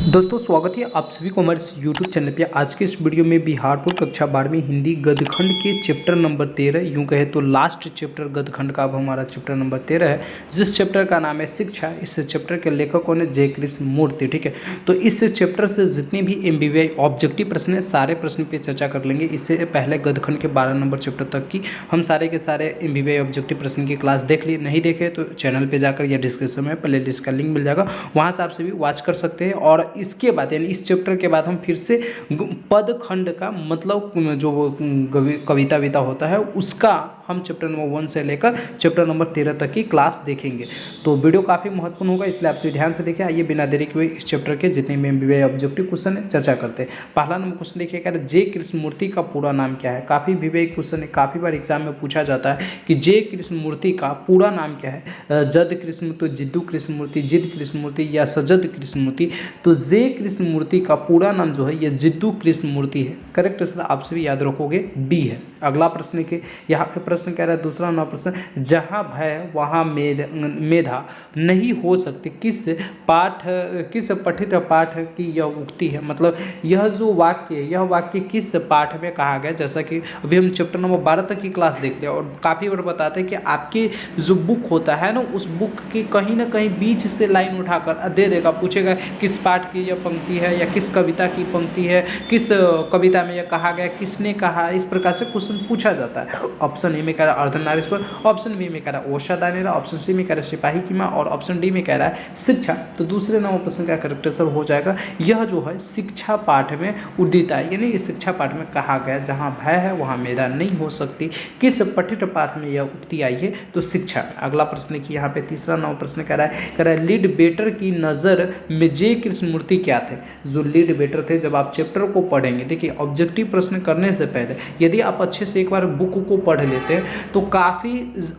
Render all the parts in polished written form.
दोस्तों स्वागत है आप सभी को हमारे यूट्यूब चैनल पे। आज के इस वीडियो में बिहार बोर्ड कक्षा 12वीं हिंदी गद्यखंड के चैप्टर नंबर 13 यूँ कहे तो लास्ट चैप्टर गद्यखंड का अब हमारा चैप्टर नंबर 13 है, जिस चैप्टर का नाम है शिक्षा। इस चैप्टर के लेखक कौन है? जय कृष्ण मूर्ति। ठीक है, तो इस चैप्टर से जितने भी MBBI ऑब्जेक्टिव प्रश्न है सारे प्रश्न पे चर्चा कर लेंगे। इससे पहले गद्यखंड के 12 नंबर चैप्टर तक की हम सारे के सारे MBBI ऑब्जेक्टिव प्रश्न की क्लास देख लिए। नहीं देखे तो चैनल पर जाकर या डिस्क्रिप्शन में प्ले लिस्ट का लिंक मिल जाएगा, वहाँ से आप सभी वॉच कर सकते हैं। और इसके बाद यानी इस चैप्टर के बाद हम फिर से पद खंड का मतलब जो कविता विता होता है उसका हम चैप्टर नंबर 1 से लेकर चैप्टर नंबर 13 तक की क्लास देखेंगे। तो वीडियो काफ़ी महत्वपूर्ण होगा, इसलिए आप सभी ध्यान से देखिए। आइए बिना देरी के हुए इस चैप्टर के जितने भी MBBI ऑब्जेक्टिव क्वेश्चन है चर्चा करते हैं। पहला नंबर क्वेश्चन देखिए, कह रहे जय कृष्ण मूर्ति का पूरा नाम क्या है? काफ़ी MBBI क्वेश्चन है, काफ़ी बार एग्जाम में पूछा जाता है कि जय कृष्ण मूर्ति का पूरा नाम क्या है? जद कृष्ण मूर्ति, जिद्दू कृष्ण मूर्ति, जिद कृष्ण मूर्ति या सजद कृष्ण मूर्ति। तो जय कृष्ण मूर्ति का पूरा नाम जो है ये जिद्दू कृष्ण मूर्ति है। करेक्ट आंसर आप सभी याद रखोगे डी है। अगला प्रश्न के यहाँ पे प्रश्न कह रहा है दूसरा नंबर प्रश्न, जहाँ भय वहाँ मेधा नहीं हो सकती, किस पठित पाठ की यह उक्ति है? मतलब यह जो वाक्य है यह वाक्य किस पाठ में कहा गया? जैसा कि अभी हम चैप्टर नंबर 12 तक की क्लास देखते हैं और काफ़ी बार बताते हैं कि आपके जो बुक होता है ना उस बुक के कहीं ना कहीं बीच से लाइन उठाकर दे देगा, पूछेगा किस पाठ की यह पंक्ति है या किस कविता की पंक्ति है, किस कविता में यह कहा गया, किसने कहा। इस प्रकार से क्वेश्चन पूछा जाता है। ऑप्शन ए में कह रहा है अर्धनारीश्वर, ऑप्शन बी में कह रहा है ओषा दानेरा, ऑप्शन सी में कह रहा है सिपाही की माँ और ऑप्शन डी में कह रहा है शिक्षा। तो दूसरे नंबर प्रश्न का करेक्ट आंसर हो जाएगा यह जो है शिक्षा पाठ में उदित है, यानी इस शिक्षा पाठ में कहा गया जहाँ भय है वहाँ मेधा नहीं हो सकती, किस पठित पाठ में यह उक्ति आई है? तो शिक्षा। अगला प्रश्न की यहाँ पे तीसरा नंबर प्रश्न कह रहा है लीड बेटर की नज़र में जय कृष्ण मूर्ति क्या थे? जो लीड बेटर थे, जब आप चैप्टर को पढ़ेंगे, देखिए ऑब्जेक्टिव प्रश्न करने से पहले यदि आप अच्छे से एक बार बुक को पढ़ लेते हैं तो काफ़ी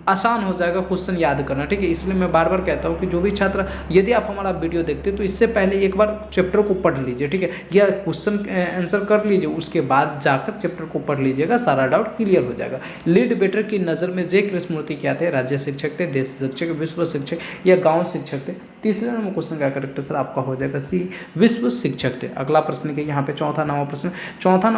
आसान हो जाएगा क्वेश्चन याद करना। ठीक है, इसलिए मैं बार बार कहता हूं कि जो भी छात्र यदि आप हमारा वीडियो देखते हैं तो इससे पहले एक बार चैप्टर को पढ़ लीजिए। ठीक है, या क्वेश्चन आंसर कर लीजिए, उसके बाद जाकर चैप्टर को पढ़ लीजिएगा, सारा डाउट क्लियर हो जाएगा। लीड बेटर की नज़र में जय कृष्ण मूर्ति क्या थे? राज्य शिक्षक थे, देश शिक्षक, विश्व शिक्षक या गाँव शिक्षक थे? तीसरे नंबर क्वेश्चन का करेक्ट आंसर आपका हो जाएगा सी, विश्व शिक्षक थे। अगला प्रश्न के यहाँ पे चौथा नंबर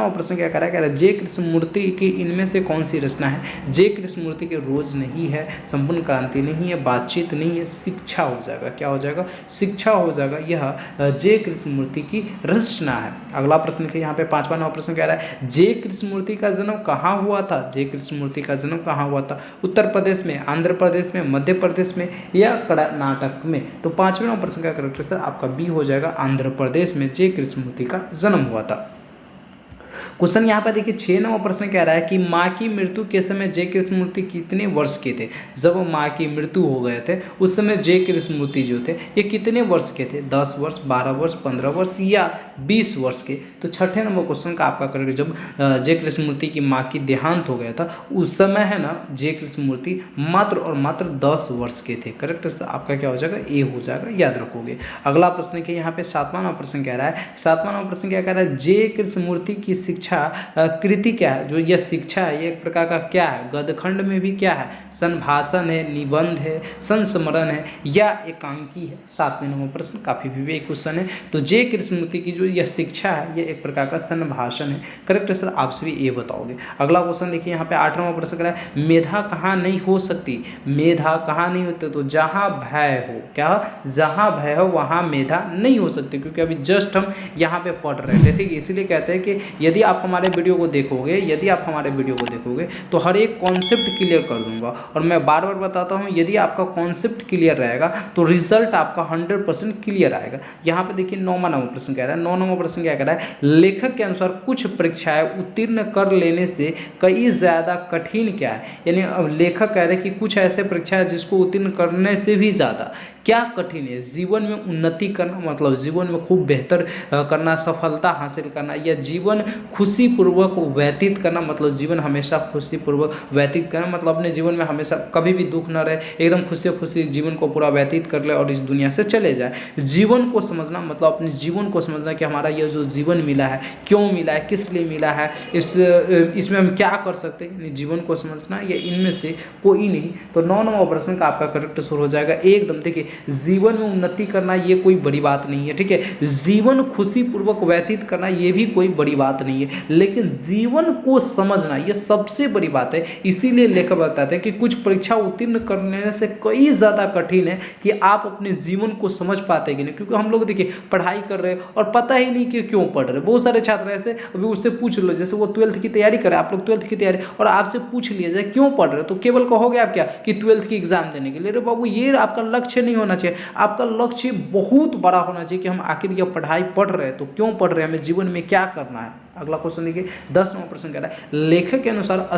प्रश्न क्या कह रहा है जय कृष्ण मूर्ति की इनमें से कौन सी रचना है? जय कृष्ण मूर्ति के रोज नहीं है, संपूर्ण क्रांति नहीं है, बातचीत नहीं है, शिक्षा हो जाएगा। क्या हो जाएगा? शिक्षा हो जाएगा। यह जय कृष्ण मूर्ति की रचना है। अगला प्रश्न के यहाँ पे पांचवा नंबर प्रश्न कह रहा है जय कृष्ण मूर्ति का जन्म कहाँ हुआ था? जय कृष्ण मूर्ति का जन्म कहाँ हुआ था? उत्तर प्रदेश में, आंध्र प्रदेश में, मध्य प्रदेश में या कर्नाटक में? तो पांचवें नंबर प्रश्न का करेक्ट आंसर आपका बी हो जाएगा, आंध्र प्रदेश में जय कृष्ण मूर्ति का जन्म हुआ था। क्वेश्चन यहाँ पर देखिए 6 नंबर प्रश्न कह रहा है कि माँ की मृत्यु के समय जय कृष्ण मूर्ति कितने वर्ष के थे? जब माँ की मृत्यु हो गए थे उस समय जय कृष्ण मूर्ति जो थे ये कितने वर्ष के थे? 10 वर्ष, 12 वर्ष, 15 वर्ष या 20 वर्ष के? तो छठे नंबर क्वेश्चन का आपका करेक्ट, जब जय कृष्ण मूर्ति की माँ की देहांत हो गया था उस समय है ना जय कृष्ण मूर्ति मात्र और मात्र 10 वर्ष के थे। करेक्ट आपका क्या हो जाएगा? ए हो जाएगा, याद रखोगे। अगला प्रश्न के यहाँ पे 7वां नंबर प्रश्न कह रहा है, 7वां नंबर प्रश्न क्या कह रहा है जय कृष्ण मूर्ति की शिक्षा कृति क्या है? जो यह शिक्षा है ये एक प्रकार का क्या है? गद्यखंड में भी क्या है? संभाषण है, निबंध है, संस्मरण है या एकांकी है? 7वें नंबर प्रश्न काफी विवेक क्वेश्चन है। तो जय कृष्ण मूर्ति की जो यह शिक्षा है ये एक प्रकार का संभाषण है। करेक्ट आंसर आप सभी ये बताओगे। अगला क्वेश्चन देखिए यहाँ पे 8वां नंबर प्रश्न कह रहा है मेधा कहाँ नहीं हो सकती? मेधा कहाँ नहीं होती? तो जहाँ भय हो, क्या? जहाँ भय हो वहाँ मेधा नहीं हो सकती, क्योंकि अभी जस्ट हम यहाँ पे पढ़ रहे थे। ठीक है, इसीलिए कहते हैं कि यदि आप हमारे वीडियो को देखोगे तो हर एक कॉन्सेप्ट क्लियर कर दूंगा। और मैं बार बार बताता हूँ यदि आपका कॉन्सेप्ट क्लियर रहेगा तो रिजल्ट आपका 100% क्लियर आएगा। यहाँ पे देखिए 9वां नंबर प्रश्न कह रहा है, 9 नंबर प्रश्न क्या कह रहा है लेखक के अनुसार कुछ परीक्षाएं उत्तीर्ण कर लेने से कई ज़्यादा कठिन क्या है? यानी लेखक कह रहे हैं कि कुछ ऐसे परीक्षाएं जिसको उत्तीर्ण करने से भी ज़्यादा क्या कठिन है? जीवन में उन्नति करना, मतलब जीवन में खूब बेहतर करना, सफलता हासिल करना या जीवन खुशीपूर्वक व्यतीत करना, मतलब जीवन हमेशा खुशीपूर्वक व्यतीत करना, मतलब अपने जीवन में हमेशा कभी भी दुख न रहे, एकदम खुशी खुशी जीवन को पूरा व्यतीत कर ले और इस दुनिया से चले जाए। जीवन को समझना, मतलब अपने जीवन को समझना कि हमारा यह जो जीवन मिला है क्यों मिला है, किस लिए मिला है, इसमें हम क्या कर सकते हैं, जीवन को समझना, या इनमें से कोई नहीं। तो 9 नंबर प्रश्न का आपका करेक्ट शुरू हो जाएगा एकदम। देखिए, जीवन में उन्नति करना ये कोई बड़ी बात नहीं है, ठीक है। जीवन खुशीपूर्वक व्यतीत करना ये भी कोई बड़ी बात नहीं है, लेकिन जीवन को समझना ये सबसे बड़ी बात है। इसीलिए लेखक बताते हैं कि कुछ परीक्षा उत्तीर्ण करने से कई ज़्यादा कठिन है कि आप अपने जीवन को समझ पाते कि नहीं। क्योंकि हम लोग देखिए पढ़ाई कर रहे हैं और पता ही नहीं कि क्यों पढ़ रहे हैं। बहुत सारे छात्र ऐसे, अभी उससे पूछ लो, जैसे वो 12th की तैयारी करे, आप लोग 12th की तैयारी, और आपसे पूछ लिया जाए क्यों पढ़ रहे हो, तो केवल कहोगे आप क्या कि 12th की एग्जाम देने के लिए। अरे बाबू, ये आपका लक्ष्य नहीं होना चाहिए। आपका लक्ष्य बहुत बड़ा होना चाहिए कि हम आखिर यह पढ़ाई पढ़ रहे हैं तो क्यों पढ़ रहे हैं, हमें जीवन में क्या करना है। अगला क्वेश्चन देखिए, 10 नंबर प्रश्न कह रहा है, लेखक के अनुसार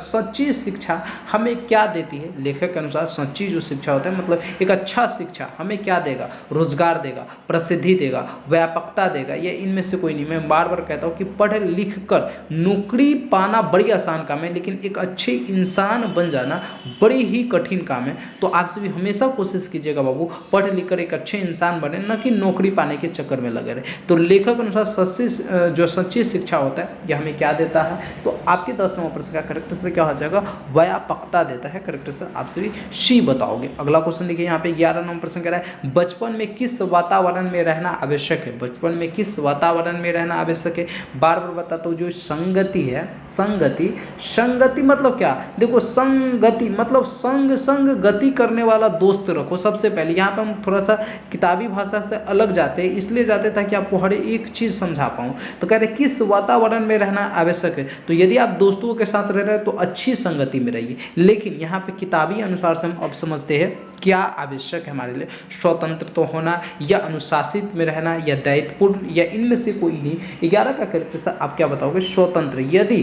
सच्ची शिक्षा हमें क्या देती है। लेखक के अनुसार सच्ची जो शिक्षा होता है, मतलब एक अच्छा शिक्षा हमें क्या देगा, रोजगार देगा, प्रसिद्धि देगा, व्यापकता देगा, या इनमें से कोई नहीं। मैं बार बार कहता हूँ कि पढ़ लिख कर नौकरी पाना बड़ी आसान काम है, लेकिन एक अच्छे इंसान बन जाना बड़ी ही कठिन काम है। तो आपसे भी हमेशा कोशिश कीजिएगा बाबू, पढ़ लिख कर एक अच्छे इंसान बने, न कि नौकरी पाने के चक्कर में लगे रहे। तो लेखक के अनुसार जो सच्ची शिक्षा होता है यह हमें क्या देता है, तो आपके 10 नंबर प्रश्न का करेक्ट आंसर क्या हो जाएगा, व्यापकता देता है। करेक्ट आंसर आपसे भी सी बताओगे। अगला क्वेश्चन देखिए, यहाँ पे 11 नंबर प्रश्न कह रहा है, बचपन में किस वातावरण में रहना आवश्यक है। बचपन में किस वातावरण में रहना आवश्यक है, बार बार बताता हूँ, जो संगति है, संगति मतलब क्या, देखो संगति मतलब संग गति करने वाला दोस्त रखो। सबसे पहले यहाँ पे हम थोड़ा सा किताबी भाषा से अलग जाते हैं, इसलिए जाते ताकि आपको हर एक चीज समझा पाऊँ। तो कह रहे किस वातावरण में रहना आवश्यक है, तो यदि आप दोस्तों के साथ रह रहे हैं तो अच्छी संगति में रहिए। लेकिन यहाँ पे किताबी अनुसार से हम अब समझते हैं क्या आवश्यक है हमारे लिए, स्वतंत्र तो होना, या अनुशासित में रहना, या दायित्वपूर्ण, या इनमें से कोई नहीं। 11 का कैरेक्टर आप क्या बताओगे, स्वतंत्र। यदि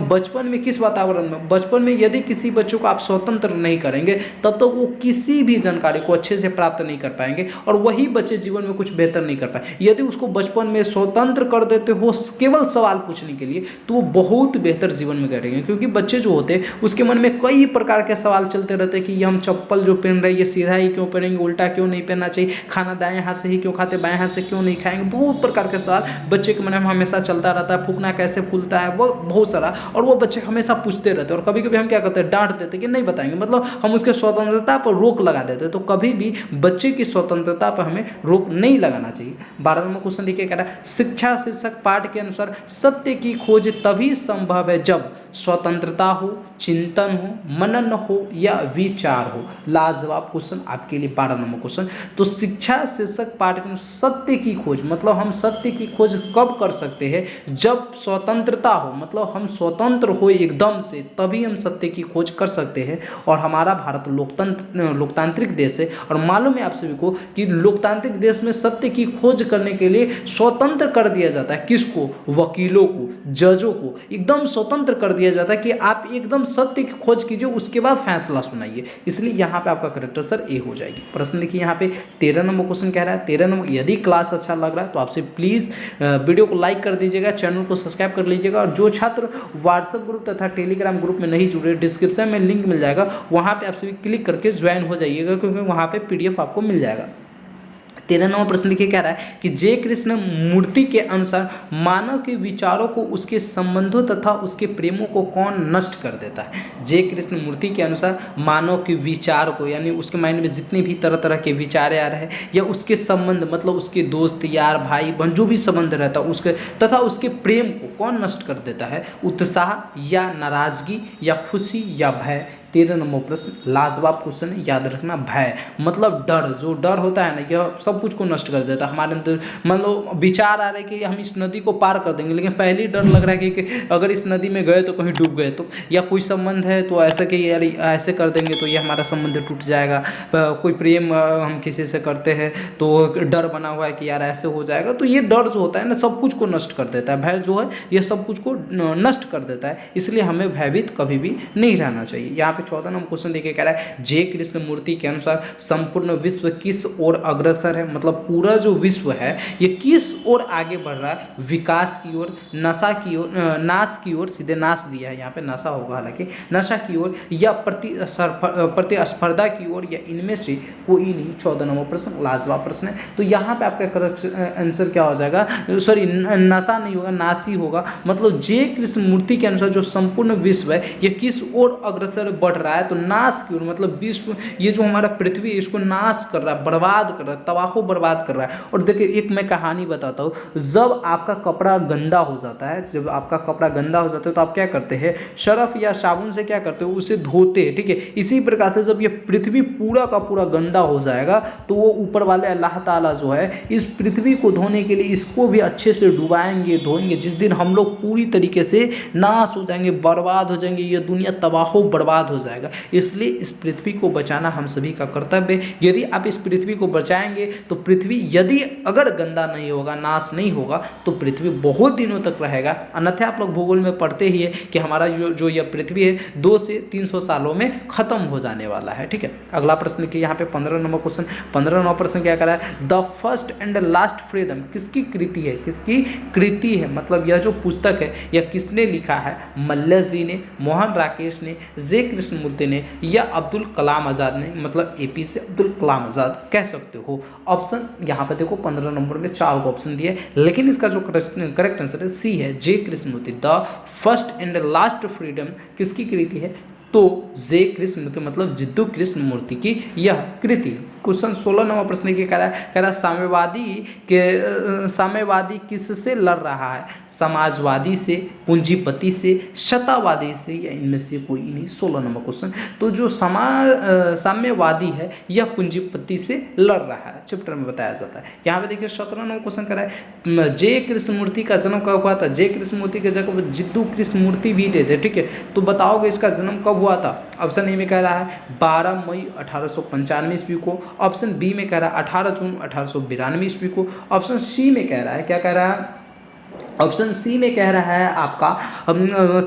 बचपन में किस वातावरण में, बचपन में यदि किसी बच्चों को आप स्वतंत्र नहीं करेंगे तब तो वो किसी भी जानकारी को अच्छे से प्राप्त नहीं कर पाएंगे, और वही बच्चे जीवन में कुछ बेहतर नहीं कर पाए। यदि उसको बचपन में स्वतंत्र कर देते हो केवल सवाल पूछने के लिए, तो वो बहुत बेहतर जीवन में करेंगे। क्योंकि बच्चे जो होते हैं उसके मन में कई प्रकार के सवाल चलते रहते हैं कि ये हम चप्पल जो पहन रहे हैं ये सीधा ही क्यों पहनेंगे, उल्टा क्यों नहीं पहनना चाहिए, खाना दाएं हाथ से ही क्यों खाते, बाएं हाथ से क्यों नहीं खाएंगे। बहुत प्रकार के सवाल बच्चे के मन में हमेशा चलता रहता है। फूकना कैसे फूलता है, वो बहुत सारा, और वो बच्चे हमेशा पूछते रहते हैं। और कभी कभी हम क्या करते हैं, डांट देते कि नहीं बताएंगे, मतलब हम उसके स्वतंत्रता पर रोक लगा देते हैं। तो कभी भी बच्चे की स्वतंत्रता पर हमें रोक नहीं लगाना चाहिए। 12 नंबर क्वेश्चन देखिए, कह रहा है शिक्षा शीर्षक पाठ के अनुसार सत्य की खोज तभी संभव है जब स्वतंत्रता हो, चिंतन हो, मनन हो, या विचार हो। लाजवाब क्वेश्चन आपके लिए 12 नंबर क्वेश्चन। तो शिक्षा शीर्षक पाठ के सत्य की खोज, मतलब हम सत्य की खोज कब कर सकते हैं, जब स्वतंत्रता हो, मतलब हम स्वतंत्र हो एकदम से, तभी हम सत्य की खोज कर सकते हैं। और हमारा भारत लोकतांत्रिक देश है, और मालूम है आप सभी को कि लोकतांत्रिक देश में सत्य की खोज करने के लिए स्वतंत्र कर दिया जाता है। किसको, वकीलों को, जजों को एकदम स्वतंत्र कर दिया जाता है कि आप एकदम सत्य की खोज कीजिए, उसके बाद फैसला सुनाइए। इसलिए यहाँ पे आपका करेक्ट आंसर ए हो जाएगी। प्रश्न देखिए यहाँ पे 13 नंबर क्वेश्चन कह रहा है, 13 नंबर, यदि क्लास अच्छा लग रहा है तो आपसे प्लीज वीडियो को लाइक कर दीजिएगा, चैनल को सब्सक्राइब कर लीजिएगा। और जो छात्र व्हाट्सएप ग्रुप तथा टेलीग्राम ग्रुप में नहीं जुड़े, डिस्क्रिप्शन में लिंक मिल जाएगा, वहाँ पे आप सभी क्लिक करके ज्वाइन हो जाइएगा, क्योंकि वहाँ पे PDF आपको मिल जाएगा। 13 नंबर प्रश्न देखिए, कह रहा है कि जे कृष्ण मूर्ति के अनुसार मानव के विचारों को, उसके संबंधों तथा उसके प्रेमों को कौन नष्ट कर देता है। जे कृष्ण मूर्ति के अनुसार मानव के विचार को, यानी उसके माइंड में जितने भी तरह तरह के विचार आ रहे हैं, या उसके संबंध, मतलब उसके दोस्त यार भाई बहन जो भी संबंध रहता है उसके, तथा उसके प्रेम को कौन नष्ट कर देता है। उत्साह, या नाराजगी, या खुशी, या भय। 13 नंबर प्रश्न लाजवाब क्वेश्चन है, याद रखना। भय मतलब डर, जो डर होता है ना, यह सब कुछ को नष्ट कर देता है। हमारे अंदर मान लो विचार आ रहे हैं कि हम इस नदी को पार कर देंगे, लेकिन पहले ही डर लग रहा है कि अगर इस नदी में गए तो कहीं डूब गए तो, या कोई संबंध है तो ऐसे कि यार ऐसे कर देंगे तो ये हमारा संबंध टूट जाएगा। कोई प्रेम हम किसी से करते हैं तो डर बना हुआ है कि यार ऐसे हो जाएगा। तो ये डर जो होता है ना, सब कुछ को नष्ट कर देता है। भय जो है ये सब कुछ को नष्ट कर देता है, इसलिए हमें भयभीत कभी भी नहीं रहना चाहिए। यहाँ पे 14 नंबर क्वेश्चन देखिए, कह रहा है जे कृष्ण मूर्ति के अनुसार संपूर्ण विश्व किस ओर अग्रसर है। है, मतलब पूरा जो विश्व है ये किस ओर आगे बढ़ रहा है, विकास की ओर, नशा की ओर, नाश की ओर, सीधे नाश दिया है यहाँ पे, नशा होगा हालांकि, नशा की ओर या प्रतिस्पर्धा की ओर, या इनमें से कोई नहीं। 14 नंबर प्रश्न लाजवाब प्रश्न है। तो यहाँ पे आपका करेक्ट आंसर क्या हो जाएगा, सॉरी नशा नहीं होगा, नाशी होगा। मतलब जे कृष्णमूर्ति के अनुसार जो संपूर्ण विश्व है ये किस ओर अग्रसर बढ़ रहा है, तो नाश की ओर, मतलब विश्व ये जो हमारा पृथ्वी है इसको नाश कर रहा है, बर्बाद कर रहा है, तबाहो बर्बाद कर रहा है। और देखिए एक मैं कहानी बताता हूँ, जब आपका कपड़ा गंदा हो जाता है, जब आपका कपड़ा गंदा हो जाता है तो आप क्या करते हैं, सर्फ या साबुन से क्या करते हो, उसे धोते हैं, ठीक है। इसी प्रकार से जब ये पृथ्वी पूरा का पूरा गंदा हो जाएगा तो वो ऊपर वाले अल्लाह ताला जो है इस पृथ्वी को धोने के लिए इसको भी अच्छे से डुबाएंगे, धोएंगे। जिस दिन हम लोग पूरी तरीके से नाश हो जाएंगे, बर्बाद हो जाएंगे, ये दुनिया तबाहो बर्बाद हो जाएगा। इसलिए इस पृथ्वी को बचाना हम सभी का कर्तव्य है। यदि आप इस पृथ्वी को बचाएंगे तो पृथ्वी यदि अगर गंदा नहीं होगा, नाश नहीं होगा, तो पृथ्वी बहुत दिनों तक रहेगा। अन्यथा आप लोग भूगोल में पढ़ते ही है कि हमारा जो यह पृथ्वी है 200 से 300 सालों में खत्म हो जाने वाला है, ठीक है। अगला प्रश्न की यहाँ पे 15 नंबर क्वेश्चन, 15 नंबर प्रश्न क्या करा है, the first and last freedom किसकी कृति है, किसकी कृति है, मतलब यह जो पुस्तक है यह किसने लिखा है, मल्ल जी ने, मोहन राकेश ने, जे कृष्णमूर्ति ने, या अब्दुल कलाम आज़ाद ने, मतलब एपीजे अब्दुल कलाम आज़ाद कह सकते हो। ऑप्शन यहाँ पे देखो 15 नंबर में 4 ऑप्शन दिए, लेकिन इसका जो करेक्ट आंसर है सी है, J Krishnamurti. The first and last freedom किसकी कृति है, तो जे कृष्णमूर्ति, मतलब जिद्दू कृष्णमूर्ति की यह कृति। क्वेश्चन 16 नंबर प्रश्न की कह रहा साम्यवादी किससे लड़ रहा है, समाजवादी से, पूंजीपति से, शतावादी से, या इनमें से कोई नहीं। 16 नंबर क्वेश्चन। तो जो साम्यवादी है यह पूंजीपति से लड़ रहा है, चैप्टर में बताया जाता है। यहाँ पे देखिए 17 नंबर क्वेश्चन कह रहा है, जे कृष्णमूर्ति का जन्म कब हुआ था, जे कृष्णमूर्ति के जगह जिद्दू कृष्णमूर्ति भी थे, ठीक है। तो बताओगे इसका जन्म कब हुआ था। ऑप्शन ए में कह रहा है 12 मई 1895 ईस्वी को, ऑप्शन बी में कह रहा है 18 जून 1892 ईस्वी को, ऑप्शन सी में कह रहा है, क्या कह रहा है, ऑप्शन सी में कह रहा है आपका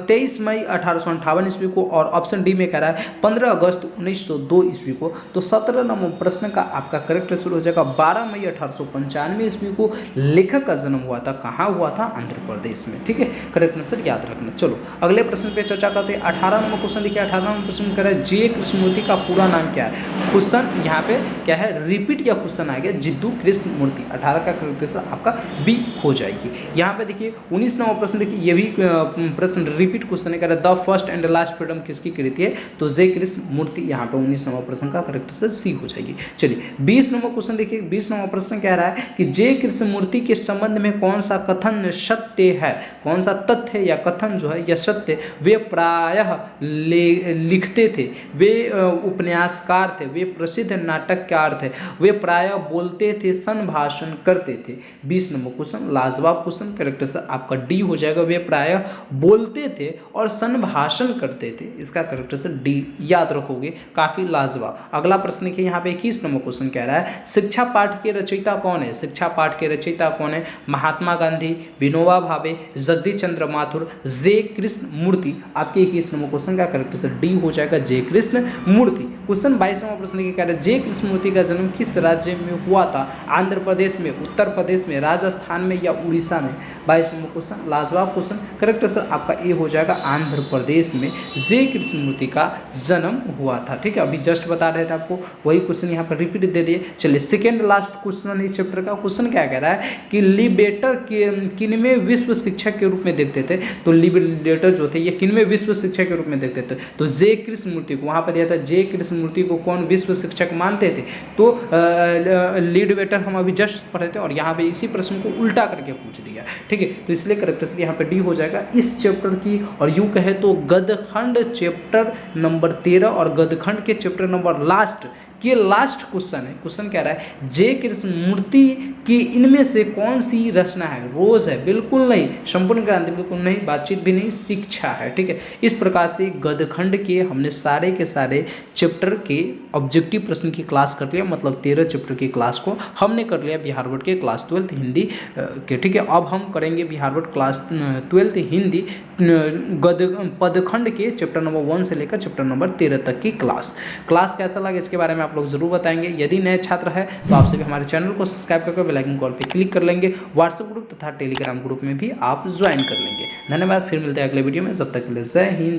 23 मई 1858 ईस्वी को, और ऑप्शन डी में कह रहा है 15 अगस्त 1902 ईस्वी को। तो 17 नंबर प्रश्न का आपका करेक्ट आंसर हो जाएगा 12 मई 1895 ईस्वी को लेखक का जन्म हुआ था। कहाँ हुआ था, आंध्र प्रदेश में, ठीक है। करेक्ट आंसर याद रखना। चलो अगले प्रश्न पे चर्चा करते हैं। 18 नंबर क्वेश्चन देखिए, 18 नंबर प्रश्न कह रहा है जे कृष्णमूर्ति का पूरा नाम क्या है। क्वेश्चन यहाँ पे क्या है, रिपीट या क्वेश्चन आ गया, जिद्दू कृष्णमूर्ति। 18 का करेक्ट आंसर आपका बी हो जाएगी। यहाँ पे देखिए 19 नंबर प्रश्न देखिए, ये भी प्रश्न रिपीट क्वेश्चन है, the first and last freedom किसकी कृति है, तो जे कृष्णमूर्ति। यहाँ पे 19 नंबर प्रश्न का करेक्ट आंसर सी हो जाएगी। चलिए 20 नंबर क्वेश्चन देखिए, 20 नंबर प्रश्न कह रहा है कि जे कृष्णमूर्ति के संबंध में कौन सा कथन सत्य है, कौन सा तथ्य या कथन जो है या सत्य, वे प्रायः लिखते थे, वे उपन्यासकार थे, वे प्रसिद्ध नाटककार थे, वे प्रायः बोलते थे, संभाषण करते थे। 20 नंबर क्वेश्चन लाजवाब क्वेश्चन, करेक्ट आंसर आपका डी हो जाएगा, वे प्रायः बोलते थे और संभाषण करते थे। इसका करेक्ट आंसर डी याद रखोगे, काफी लाजवाब। अगला प्रश्न के यहाँ पे 21 नंबर क्वेश्चन कह रहा है शिक्षा पाठ के रचयिता कौन है, शिक्षा पाठ के रचयिता कौन है, महात्मा गांधी, विनोबा भावे, जगदीश चंद्र माथुर, जे कृष्णमूर्ति। आपके 21 नंबर क्वेश्चन का करेक्ट आंसर डी हो जाएगा, जे कृष्णमूर्ति। क्वेश्चन 22 नंबर प्रश्न के कह रहा है जे कृष्णमूर्ति का जन्म किस राज्य में हुआ था, आंध्र प्रदेश में, उत्तर प्रदेश में, राजस्थान में, या उड़ीसा में। 22 नंबर क्वेश्चन लाजवाब क्वेश्चन, करेक्ट आंसर आपका ए हो जाएगा, आंध्र प्रदेश में जे कृष्णमूर्ति का जन्म हुआ था, ठीक है। अभी जस्ट बता रहे थे आपको, वही क्वेश्चन यहाँ पर रिपीट दे दिए। चलिए सेकेंड लास्ट क्वेश्चन इस चैप्टर का क्वेश्चन क्या कह रहा है कि लिबरेटर किनमें विश्व शिक्षक के रूप में देखते थे, तो लिबरेटर जो थे ये किनमें विश्व शिक्षक के रूप में देखते थे, तो जे कृष्णमूर्ति को। वहाँ पर दिया था जे कृष्णमूर्ति को कौन विश्व शिक्षक मानते थे, तो लिबरेटर हम अभी जस्ट पढ़े थे, और यहाँ पे इसी प्रश्न को उल्टा करके पूछ दिया, ठीक है। तो इसलिए करेक्ट आंसर यहाँ पे डी हो जाएगा इस चैप्टर की। और यूं कहे तो गदखंड चैप्टर नंबर 13 और गदखंड के चैप्टर नंबर लास्ट ये लास्ट क्वेश्चन है। क्वेश्चन कह रहा है जे कृष्णमूर्ति की इनमें से कौन सी रचना है, रोज है, बिल्कुल नहीं, संपूर्ण क्रांति बिल्कुल नहीं, बातचीत भी नहीं, शिक्षा है, ठीक है। इस प्रकार से गदखंड के हमने सारे के सारे चैप्टर के ऑब्जेक्टिव प्रश्न की क्लास कर लिया, मतलब 13 चैप्टर की क्लास को हमने कर लिया बिहार बोर्ड के क्लास 12 हिंदी के, ठीक है। अब हम करेंगे बिहार बोर्ड क्लास 12 हिंदी पदखंड के चैप्टर नंबर 1 से लेकर चैप्टर नंबर 13 तक की क्लास कैसा लगा इसके बारे में आप लोग जरूर बताएंगे। यदि नए छात्र है तो आप सभी हमारे चैनल को सब्सक्राइब करके बेल आइकन कॉल पर क्लिक कर लेंगे। व्हाट्सएप ग्रुप तथा टेलीग्राम ग्रुप में भी आप ज्वाइन कर लेंगे। धन्यवाद, फिर मिलते हैं अगले वीडियो में, जब तक के लिए जय हिंद।